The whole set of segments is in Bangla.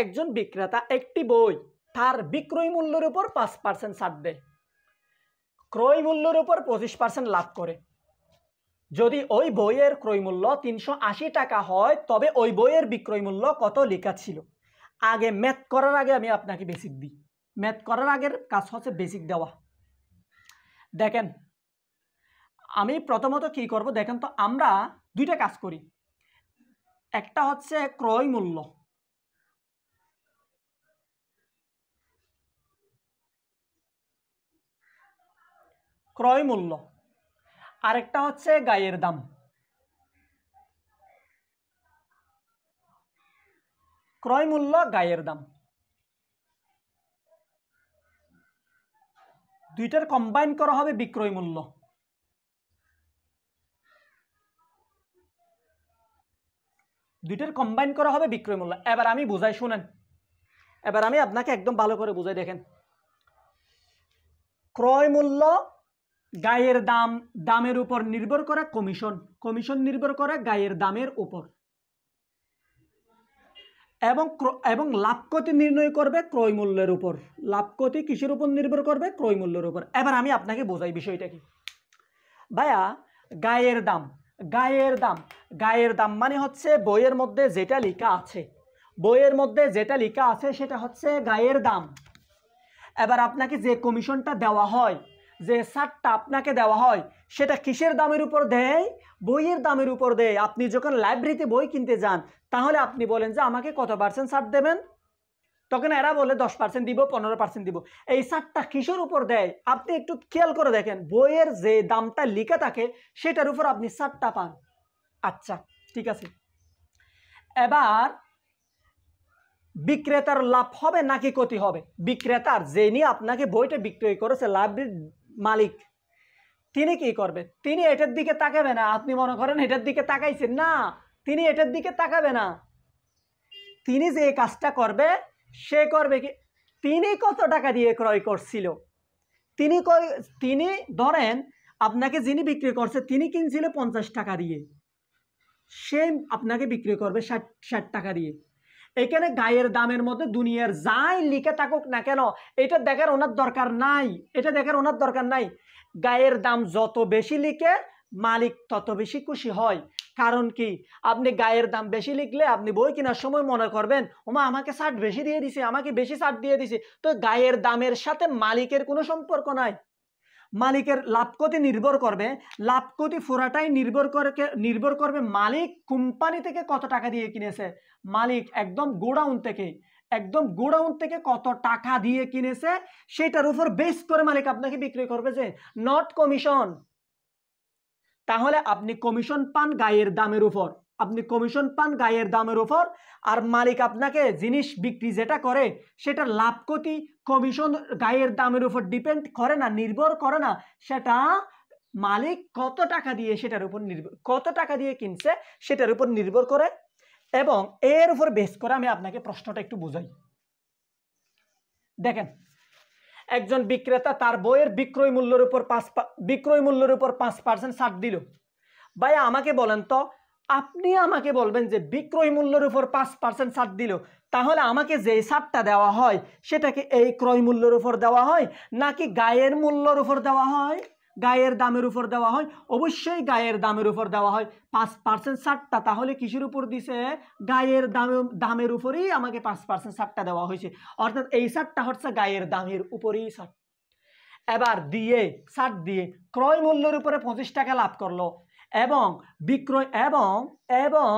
একজন বিক্রেতা একটি বই তার বিক্রয় মূল্যের উপর 5% ছাড় দেয়, ক্রয় মূল্যের উপর 25% লাভ করে। যদি ওই বইয়ের ক্রয় মূল্য 380 টাকা হয়, তবে ওই বইয়ের বিক্রয় মূল্য কত লেখা ছিল? আগে ম্যাথ করার আগে আমি আপনাকে বেসিক দিই। ম্যাথ করার আগের কাজ হচ্ছে বেসিক দেওয়া। দেখেন, আমি প্রথমত কি করব দেখেন তো, আমরা দুইটা কাজ করি। একটা হচ্ছে ক্রয় মূল্য, ক্রয় মূল্য, আরেকটা হচ্ছে গায়ের দাম। ক্রয় মূল্য, গায়ের দাম, দুইটার কম্বাইন করা হবে বিক্রয় মূল্য। দুইটার কম্বাইন করা হবে বিক্রয় মূল্য। এবার আমি বুঝাই, শুনেন। এবার আমি আপনাকে একদম ভালো করে বুঝাই। দেখেন, ক্রয় মূল্য, গায়ের দাম, দামের উপর নির্ভর করে কমিশন, কমিশন নির্ভর করে গায়ের দামের উপর, এবং লাভ ক্ষতি নির্ণয় করবে ক্রয় মূল্যের উপর। লাভ ক্ষতি কিসের উপর নির্ভর করবে? ক্রয় মূল্যের উপর। এবার আমি আপনাকে বোঝাই বিষয়টা কি। ভাইয়া, গায়ের দাম, গায়ের দাম, গায়ের দাম মানে হচ্ছে বইয়ের মধ্যে যেটা লেখা আছে, বইয়ের মধ্যে যেটা লেখা আছে সেটা হচ্ছে গায়ের দাম। এবার আপনাকে যে কমিশনটা দেওয়া হয়, যে ছাড়টা আপনাকে দেওয়া হয়, সেটা কিসের দামের উপর দেয়? বইয়ের দামের উপর দেয়। আপনি যখন লাইব্রেরিতে বই কিনতে যান, তাহলে আপনি বলেন যে আমাকে কত পার্সেন্ট ছাড় দেবেন, তখন এরা বলে 10% দিব, 15% দিব। এই ছাড়টা কিসের উপর দেয়? আপনি একটু খেয়াল করে দেখেন, বইয়ের যে দামটা লেখা থাকে সেটার উপর আপনি ছাড়টা পান। আচ্ছা, ঠিক আছে। এবার বিক্রেতার লাভ হবে নাকি ক্ষতি হবে? বিক্রেতার, যিনি আপনাকে বইটা বিক্রয় করেছে, লাইব্রেরির মালিক, তিনি কি করবে? তিনি এটার দিকে তাকাবে না। আপনি মনে করেন এটার দিকে তাকাইছেন না, তিনি এটার দিকে তাকাবে না। তিনি যে কাজটা করবে, সে করবে কি, তিনি কত টাকা দিয়ে ক্রয় করছিল, তিনি ধরেন আপনাকে যিনি বিক্রি করছে তিনি কিনছিল 50 টাকা দিয়ে, সে আপনাকে বিক্রি করবে 60 টাকা দিয়ে। এখানে গায়ের দামের মধ্যে দুনিয়ার যাই লিখে থাকুক না কেন, এটা দেখার ওনার দরকার নাই, এটা দেখার ওনার দরকার নাই। গায়ের দাম যত বেশি লিখে মালিক তত বেশি খুশি হয়। কারণ কি, আপনি গায়ের দাম বেশি লিখলে আপনি বই কেনার সময় মনে করবেন, ওমা আমাকে ছাড় বেশি দিয়ে দিছে, আমাকে বেশি ছাড় দিয়ে দিছে। তো গায়ের দামের সাথে মালিকের কোনো সম্পর্ক নাই। মালিকের লাভ ক্ষতি নির্ভর করবে, লাভ ক্ষতি পুরাটাই নির্ভর করবে মালিক কোম্পানি থেকে কত টাকা দিয়ে কিনেছে। মালিক একদম গোডাউন থেকে কত টাকা দিয়ে কিনেছে, সেটার উপর বেস করে মালিক আপনাকে বিক্রি করবে, যে নট কমিশন। তাহলে আপনি কমিশন পান গায়ের দামের উপর, আপনি কমিশন পান গায়ের দামের উপর। আর মালিক আপনাকে জিনিস বিক্রি যেটা করে, সেটার লাভ ক্ষতি কমিশন গায়ের দামের উপর ডিপেন্ড করে না, নির্ভর করে না। সেটা মালিক কত টাকা দিয়ে, সেটার উপর নির্ভর, কত টাকা দিয়ে কিনছে সেটার উপর নির্ভর করে। এবং এর উপর বেস করে আমি আপনাকে প্রশ্নটা একটু বুঝাই। দেখেন, একজন বিক্রেতা তার বইয়ের বিক্রয় মূল্যের উপর 5% ছাড় দিল। ভাই আমাকে বলেন তো, আপনি আমাকে বলবেন যে বিক্রয় মূল্যের উপর 5% ছাড় দিল, তাহলে আমাকে যে ছাড়টা দেওয়া হয় সেটাকে এই ক্রয় মূল্যের উপর দেওয়া হয় নাকি গায়ের মূল্যের উপর দেওয়া হয়, গায়ের দামের উপর দেওয়া হয়? অবশ্যই গায়ের দামের উপর দেওয়া হয়। 5% ছাড়টা তাহলে কিসের উপর দিছে? গায়ের দামের উপরেই আমাকে 5% ছাড়টা দেওয়া হয়েছে। অর্থাৎ এই ছাড়টা হচ্ছে গায়ের দামের উপরেই ছাড়। এবার ছাড় দিয়ে ক্রয় মূল্যের উপরে 25 টাকা লাভ করলো, এবং বিক্রয় এবং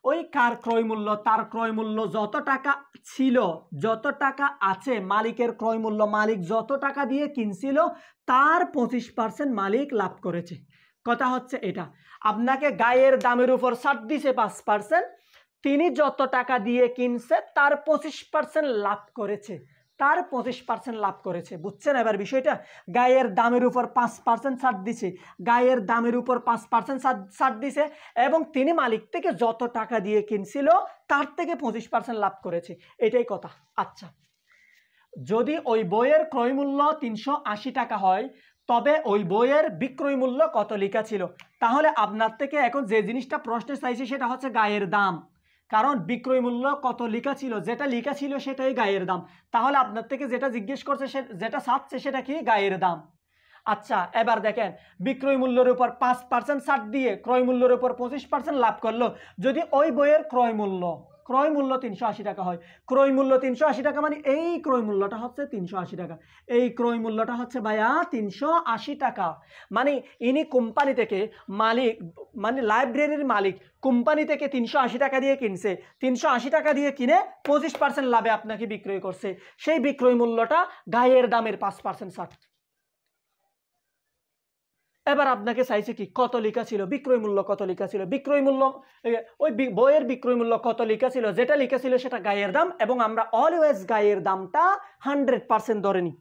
ওই কার ক্রয় মূল্য, তার ক্রয় মূল্য যত টাকা ছিল, যত টাকা আছে, মালিকের ক্রয় মূল্য, মালিক যত টাকা দিয়ে কিনছিল তার 25% মালিক লাভ করেছে। কথা হচ্ছে এটা, আপনাকে গায়ের দামের উপর ছাড় দিছে 5%, তিনি যত টাকা দিয়ে কিনছে তার 25% লাভ করেছে, তার 25% লাভ করেছে। বুঝছেন এবার বিষয়টা? গায়ের দামের উপর 5% ছাড় দিছে, গায়ের দামের উপর 5% ছাড় দিছে, এবং তিনি মালিক থেকে যত টাকা দিয়ে কিনছিল তার থেকে 25% লাভ করেছে। এটাই কথা। আচ্ছা, যদি ওই বইয়ের ক্রয় মূল্য 380 টাকা হয়, তবে ওই বইয়ের বিক্রয় মূল্য কত লেখা ছিল? তাহলে আপনার থেকে এখন যে জিনিসটা প্রশ্নে চাইছি সেটা হচ্ছে গায়ের দাম। কারণ বিক্রয় মূল্য কত লেখা ছিল, যেটা লেখা ছিল সেটাই গায়ের দাম। তাহলে আপনার থেকে যেটা জিজ্ঞেস করছে যেটা চাচ্ছে সেটা কি গায়ের দাম। আচ্ছা, এবার দেখেন বিক্রয় মূল্যের উপর 5% ছাড় দিয়ে ক্রয় মূল্যের উপর 25% লাভ করলো। যদি ওই বইয়ের ক্রয় মূল্য 380 টাকা হয়, ক্রয় মূল্য 380 টাকা, মানে এই ক্রয় মূল্যটা হচ্ছে 380 টাকা, এই ক্রয় মূল্যটা হচ্ছে ভাইয়া 380 টাকা। মানে ইনি কোম্পানি থেকে মালিক, মানে লাইব্রেরির মালিক কোম্পানি থেকে 380 টাকা দিয়ে কিনছে, 380 টাকা দিয়ে কিনে 25% লাভে আপনাকে বিক্রয় করছে। সেই বিক্রয় মূল্যটা গায়ের দামের 5% ছাড়। এবার আপনাকে চাইছে কি কত লেখা ছিল, বিক্রয় মূল্য কত লেখা ছিল, বিক্রয় মূল্য ওই বইয়ের বিক্রয় মূল্য কত লেখা ছিল, যেটা লেখা ছিল সেটা গায়ের দাম, এবং আমরা অলওয়েজ গায়ের দামটা 100% ধরে নিই।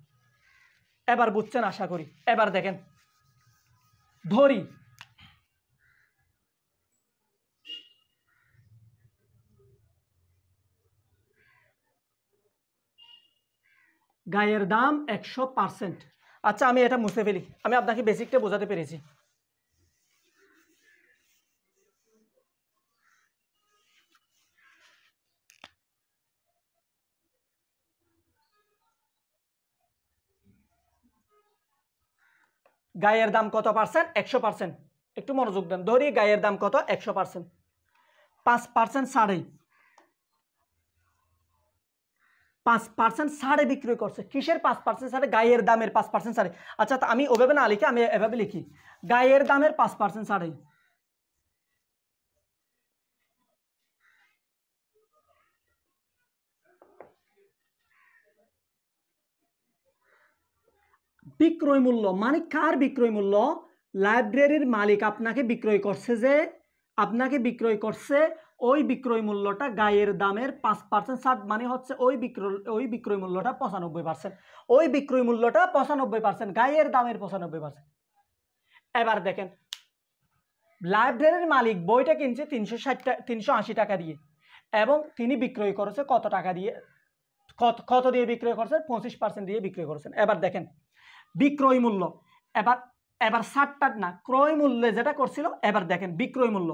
এবার বুঝছেন আশা করি। এবার দেখেন, ধরি গায়ের দাম 100%। আচ্ছা, আমি এটা মুছে ফেলি, আমি আপনাকে বেসিকটা বোঝাতে পেরেছি। গায়ের দাম কত পার্সেন্ট? 100%। একটু মনোযোগ দেন। ধরি গায়ের দাম কত? 100%। 5% ছাড়ে, 5% ছাড়ে বিক্রি করছে। কিসের 5% ছাড়ে? গায়ের দামের 5% ছাড়ে। আচ্ছা, আমি ওভাবে না লিখি, আমি এভাবে লিখি, গায়ের দামের 5% ছাড়ে। বিক্রয় মূল্য মানে কার বিক্রয় মূল্য? লাইব্রেরির মালিক আপনাকে বিক্রয় করছে, যে আপনাকে বিক্রয় করছে ওই বিক্রয় মূল্যটা গায়ের দামের 5% ছাড়, মানে হচ্ছে ওই বিক্রয় মূল্যটা 95%। ওই বিক্রয় মূল্যটা 95%, গায়ের দামের 95%। এবার দেখেন, লাইব্রেরির মালিক বইটা কিনছে 380 টাকা দিয়ে, এবং তিনি বিক্রয় করেছে কত টাকা দিয়ে? কত দিয়ে বিক্রয় করছেন? 25% দিয়ে বিক্রয় করেছেন। এবার দেখেন বিক্রয় মূল্য, এবার 60 না, ক্রয় মূল্যে যেটা করছিল। এবার দেখেন বিক্রয় মূল্য,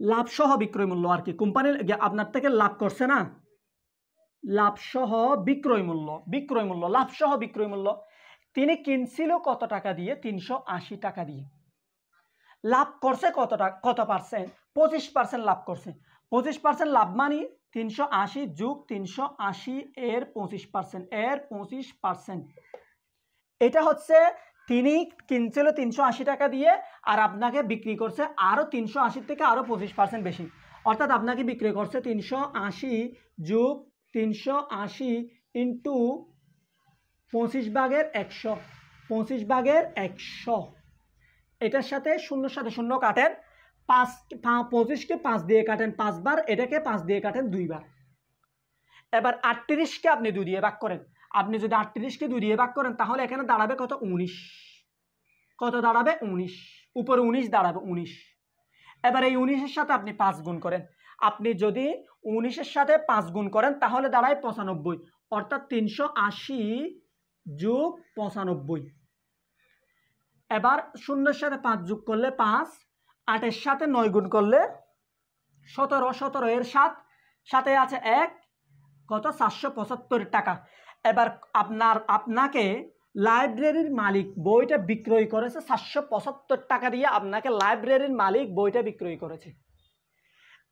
লাভ সহ বিক্রয় মূল্য আর কি, কোম্পানি আপনার থেকে লাভ করছে না, লাভ সহ বিক্রয় মূল্য, বিক্রয় মূল্য, লাভ সহ বিক্রয় মূল্য। তিনি কিনছিল কত টাকা দিয়ে? 380 টাকা দিয়ে। লাভ করছে কত টাকা, কত পার্সেন্ট? 25% লাভ করছে। 25% লাভ মানে 380 যোগ 380 এর 25%, এর 25%। এটা হচ্ছে তিনি কিনছিল 380 টাকা দিয়ে, আর আপনাকে বিক্রি করছে আরো 380 থেকে আরো 25% বেশি, অর্থাৎ আপনাকে বিক্রি করছে 380 যোগ 380 ইন্টু 25/100, 25/100। এটার সাথে শূন্যর সাথে শূন্য কাটেন, 25কে 5 দিয়ে কাটেন 5 বার, এটাকে 5 দিয়ে কাটেন 2 বার। এবার 38কে আপনি 2 দিয়ে ভাগ করেন। আপনি যদি 38কে 2 দিয়ে ভাগ করেন, তাহলে এখানে দাঁড়াবে কত? 19। কত দাঁড়াবে? 19। উপরে 19 দাঁড়াবে 19। এবার এই 19-এর সাথে আপনি 5 গুণ করেন। আপনি যদি 19-এর সাথে 5 গুণ করেন, তাহলে দাঁড়ায় 95, অর্থাৎ 380 যোগ 95। এবার শূন্যের সাথে 5 যোগ করলে 5, 8-এর সাথে 9 গুণ করলে 17, 17 এর 7, সাথে আছে 1, কত? 475 টাকা। এবার আপনাকে লাইব্রেরির মালিক বইটা বিক্রয় করেছে 475 টাকা দিয়ে, আপনাকে লাইব্রেরির মালিক বইটা বিক্রয় করেছে।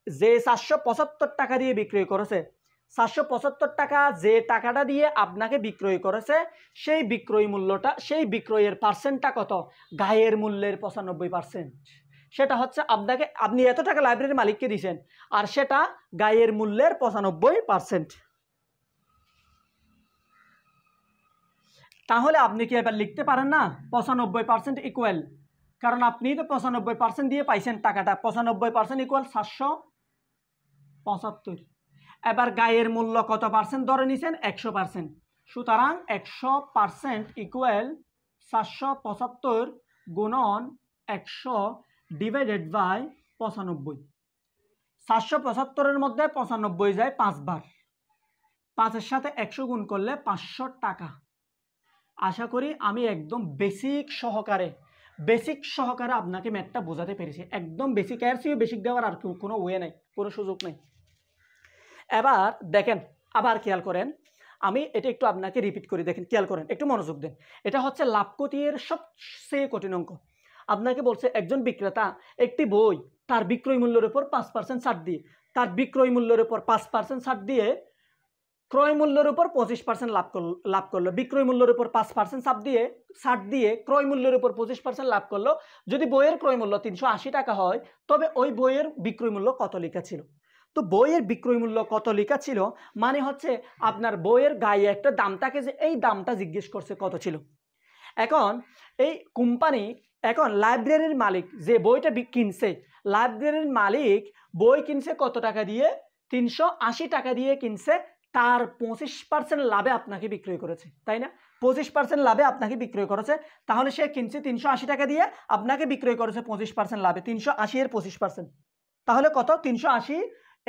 যে 475 টাকা দিয়ে বিক্রয় করেছে, 475 টাকা যে টাকাটা দিয়ে আপনাকে বিক্রয় করেছে, সেই বিক্রয় মূল্যটা, সেই বিক্রয়ের পার্সেন্টটা কত? গায়ের মূল্যের 95%। সেটা হচ্ছে আপনি এত টাকা লাইব্রেরির মালিককে দিয়েছেন, আর সেটা গায়ের মূল্যের 95%। তাহলে আপনি কি এবার লিখতে পারেন না 95% ইকুয়াল, কারণ আপনি তো 95% দিয়ে পাইছেন টাকাটা, 95% ইকুয়াল 475। এবার গায়ের মূল্য কত পার্সেন্ট ধরে নিছেন? 100%। সুতরাং 100% ইকুয়াল 475 গুণন 100 ডিভাইডেড বাই 95। 475-এর মধ্যে 95 যায় 5 বার, 5-এর সাথে 100 গুণ করলে 500 টাকা। আশা করি আমি একদম বেসিক সহকারে বেসিক সহকারে আপনাকে ম্যাথটা বোঝাতে পেরেছি, একদম বেসিক, এর চেয়ে বেসিক দেওয়ার আর কোনো ওয়ে নাই, কোনো সুযোগ নেই। এবার দেখেন, আবার খেয়াল করেন, আমি এটা একটু আপনাকে রিপিট করে দেখেন, খেয়াল করেন, একটু মনোযোগ দেন। এটা হচ্ছে লাভ ক্ষতির সবচেয়ে কঠিন অঙ্ক। আপনাকে বলছে একজন বিক্রেতা একটি বই তার বিক্রয় মূল্যের উপর 5% ছাড় দিয়ে, তার বিক্রয় মূল্যের উপর 5% ছাড় দিয়ে ক্রয় মূল্যের উপর 25% লাভ করলো। বিক্রয় মূল্যের উপর 5% ছাড় দিয়ে ক্রয় মূল্যের উপর 25% লাভ করলো। যদি বইয়ের ক্রয় মূল্য 380 টাকা হয়, তবে ওই বইয়ের বিক্রয় মূল্য কত লেখা ছিল? তো বইয়ের বিক্রয় মূল্য কত লেখা ছিল মানে হচ্ছে আপনার বইয়ের গায়ে একটা দাম থাকে, যে এই দামটা জিজ্ঞেস করছে কত ছিল। এখন এই কোম্পানি, এখন লাইব্রেরির মালিক যে বইটা কিনছে, লাইব্রেরির মালিক বই কিনছে কত টাকা দিয়ে? 380 টাকা দিয়ে কিনছে। তার 25% লাভে আপনাকে বিক্রয় করেছে, তাই না? 25% লাভে আপনাকে বিক্রয় করেছে। তাহলে সে কিনছে 380 টাকা দিয়ে, আপনাকে বিক্রয় করেছে 25% লাভে। 380 এর 25%, তাহলে কত? 380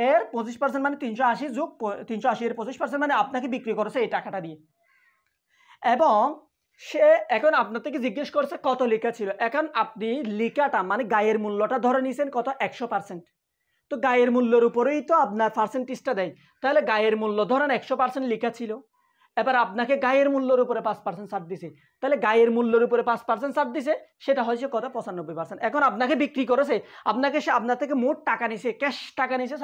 এর 25% মানে 380 যোগ 380 এর 25% মানে আপনাকে বিক্রি করেছে এই টাকাটা দিয়ে। এবং সে এখন আপনার থেকে জিজ্ঞেস করছে কত লেখা ছিল। এখন আপনি লেখাটা মানে গায়ের মূল্যটা ধরে নিয়েছেন কত? 100%। তো গায়ের মূল্যের উপরেই তো আপনার পার্সেন্টেজটা দেয়, তাহলে গায়ের মূল্য ধরেন 100% লেখা ছিল। এবার আপনাকে গায়ের মূল্যের উপরে 5% ছাড় দিছে, তাহলে গায়ের মূল্যের উপরে 5% ছাড় দিছে, সেটা হয়েছে কত? 95%। এখন আপনাকে বিক্রি করেছে, সে আপনার থেকে মোট টাকা নিছে, ক্যাশ টাকা নিছে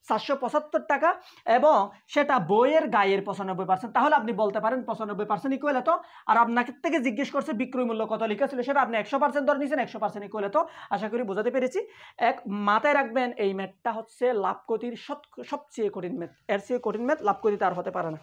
475 টাকা, এবং সেটা বইয়ের গায়ের 95%। তাহলে আপনি বলতে পারেন 95% ইকুয়াল এত। আর আপনাকে থেকে জিজ্ঞেস করছে বিক্রয় মূল্য কত লেখা ছিল, সেটা আপনি 100% ধরে নিয়েছেন, 100% ইকুয়াল এত। আশা করি বোঝাতে পেরেছি। মাথায় রাখবেন, এই ম্যাথটা হচ্ছে লাভ ক্ষতির সবচেয়ে কঠিন ম্যাথ। এর চেয়ে কঠিন ম্যাথ লাভ ক্ষতিতে আর হতে পারে না।